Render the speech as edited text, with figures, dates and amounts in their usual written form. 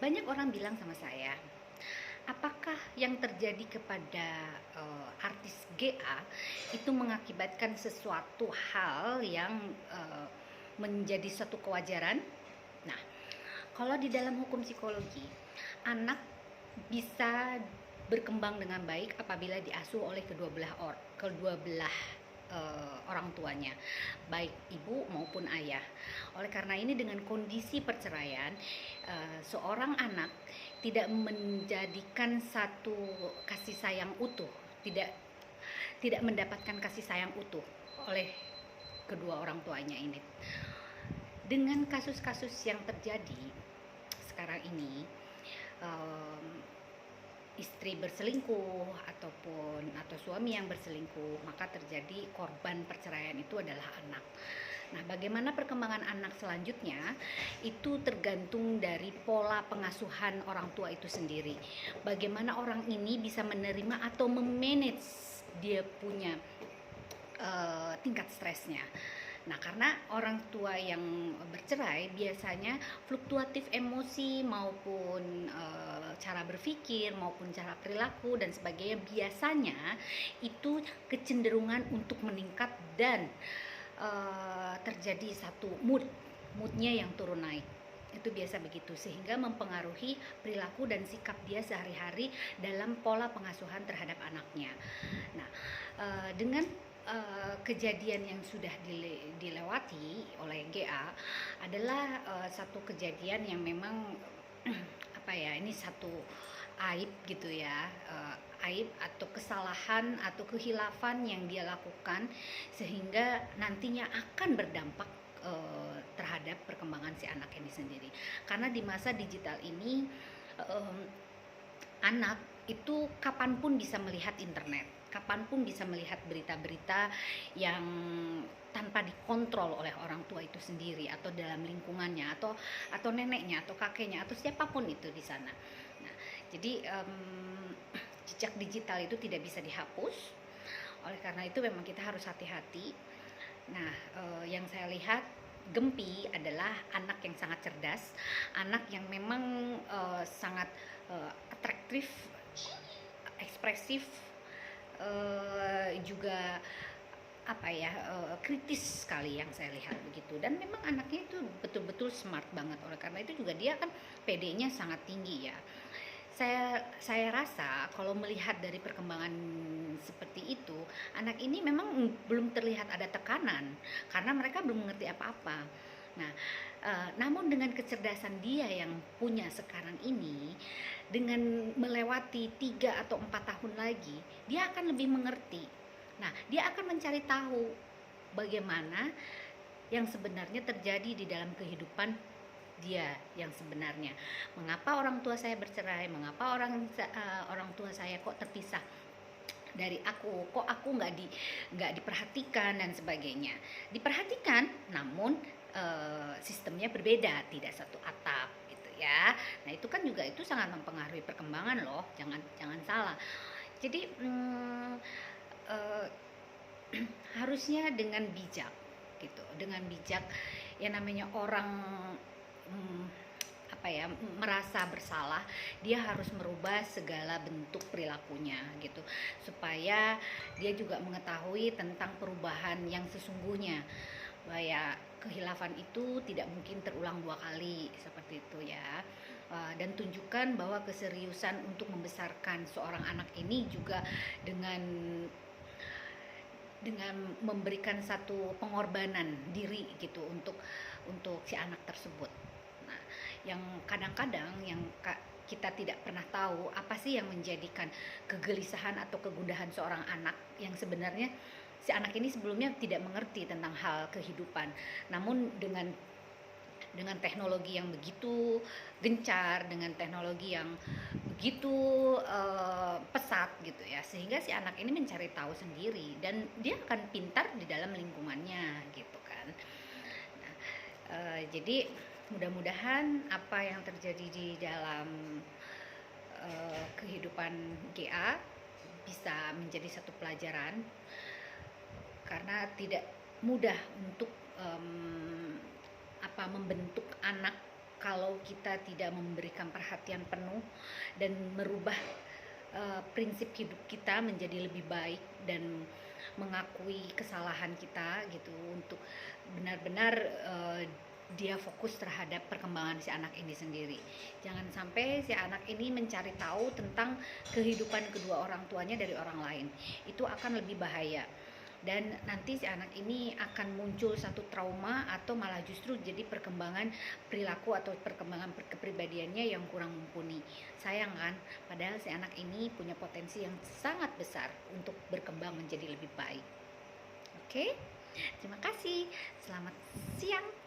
Banyak orang bilang sama saya, apakah yang terjadi kepada artis GA itu mengakibatkan sesuatu hal yang menjadi satu kewajaran? Nah, kalau di dalam hukum psikologi, anak bisa berkembang dengan baik apabila diasuh oleh kedua belah orang tuanya, baik ibu maupun ayah. Oleh karena ini, dengan kondisi perceraian, seorang anak tidak menjadikan satu kasih sayang utuh, tidak tidak mendapatkan kasih sayang utuh oleh kedua orang tuanya ini. Dengan kasus-kasus yang terjadi sekarang ini, istri berselingkuh atau suami yang berselingkuh, maka terjadi korban perceraian itu adalah anak. Nah, bagaimana perkembangan anak selanjutnya itu tergantung dari pola pengasuhan orang tua itu sendiri. Bagaimana orang ini bisa menerima atau memanage dia punya tingkat stresnya. Nah, karena orang tua yang bercerai biasanya fluktuatif emosi maupun cara berpikir maupun cara perilaku dan sebagainya biasanya itu kecenderungan untuk meningkat dan terjadi satu moodnya yang turun naik. Itu biasa begitu, sehingga mempengaruhi perilaku dan sikap dia sehari-hari dalam pola pengasuhan terhadap anaknya. Nah, dengan kejadian yang sudah dilewati oleh GA adalah satu kejadian yang memang ini satu aib gitu ya, aib atau kesalahan atau kehilafan yang dia lakukan sehingga nantinya akan berdampak terhadap perkembangan si anak ini sendiri. Karena di masa digital ini, anak itu kapanpun bisa melihat internet, kapanpun bisa melihat berita-berita yang tanpa dikontrol oleh orang tua itu sendiri atau dalam lingkungannya atau neneknya atau kakeknya atau siapapun itu di sana. Nah, jadi jejak digital itu tidak bisa dihapus. Oleh karena itu memang kita harus hati-hati. Nah, yang saya lihat Gempi adalah anak yang sangat cerdas, anak yang memang sangat atraktif, ekspresif, juga kritis sekali yang saya lihat begitu. Dan memang anaknya itu betul-betul smart banget. Oleh karena itu juga dia kan PD-nya sangat tinggi ya. Saya rasa kalau melihat dari perkembangan seperti itu, anak ini memang belum terlihat ada tekanan karena mereka belum mengerti apa-apa. Nah, namun dengan kecerdasan dia yang punya sekarang ini, dengan melewati 3 atau 4 tahun lagi, dia akan lebih mengerti. Nah, dia akan mencari tahu bagaimana yang sebenarnya terjadi di dalam kehidupan dia yang sebenarnya. Mengapa orang tua saya bercerai? Mengapa orang tua saya kok terpisah dari aku? Kok aku nggak diperhatikan dan sebagainya? Diperhatikan, namun sistemnya berbeda, tidak satu atap gitu ya. Nah, itu kan juga itu sangat mempengaruhi perkembangan loh. Jangan salah. Jadi harusnya dengan bijak gitu, dengan bijak. Yang namanya orang merasa bersalah, dia harus merubah segala bentuk perilakunya gitu, supaya dia juga mengetahui tentang perubahan yang sesungguhnya, bahwa kehilafan itu tidak mungkin terulang 2 kali seperti itu ya. Dan tunjukkan bahwa keseriusan untuk membesarkan seorang anak ini juga dengan memberikan satu pengorbanan diri gitu untuk si anak tersebut. Nah, yang kadang-kadang yang kita tidak pernah tahu apa sih yang menjadikan kegelisahan atau kegundahan seorang anak yang sebenarnya si anak ini sebelumnya tidak mengerti tentang hal kehidupan. Namun dengan teknologi yang begitu gencar, dengan teknologi yang begitu pesat gitu ya, sehingga si anak ini mencari tahu sendiri dan dia akan pintar di dalam lingkungannya gitu kan. Nah, jadi mudah-mudahan apa yang terjadi di dalam kehidupan GA bisa menjadi satu pelajaran, karena tidak mudah untuk membentuk anak kalau kita tidak memberikan perhatian penuh dan merubah prinsip hidup kita menjadi lebih baik dan mengakui kesalahan kita gitu, untuk benar-benar dia fokus terhadap perkembangan si anak ini sendiri. Jangan sampai si anak ini mencari tahu tentang kehidupan kedua orang tuanya dari orang lain. Itu akan lebih bahaya. Dan nanti si anak ini akan muncul satu trauma atau malah justru jadi perkembangan perilaku atau perkembangan kepribadiannya yang kurang mumpuni. Sayang kan, padahal si anak ini punya potensi yang sangat besar untuk berkembang menjadi lebih baik. Oke, terima kasih. Selamat siang.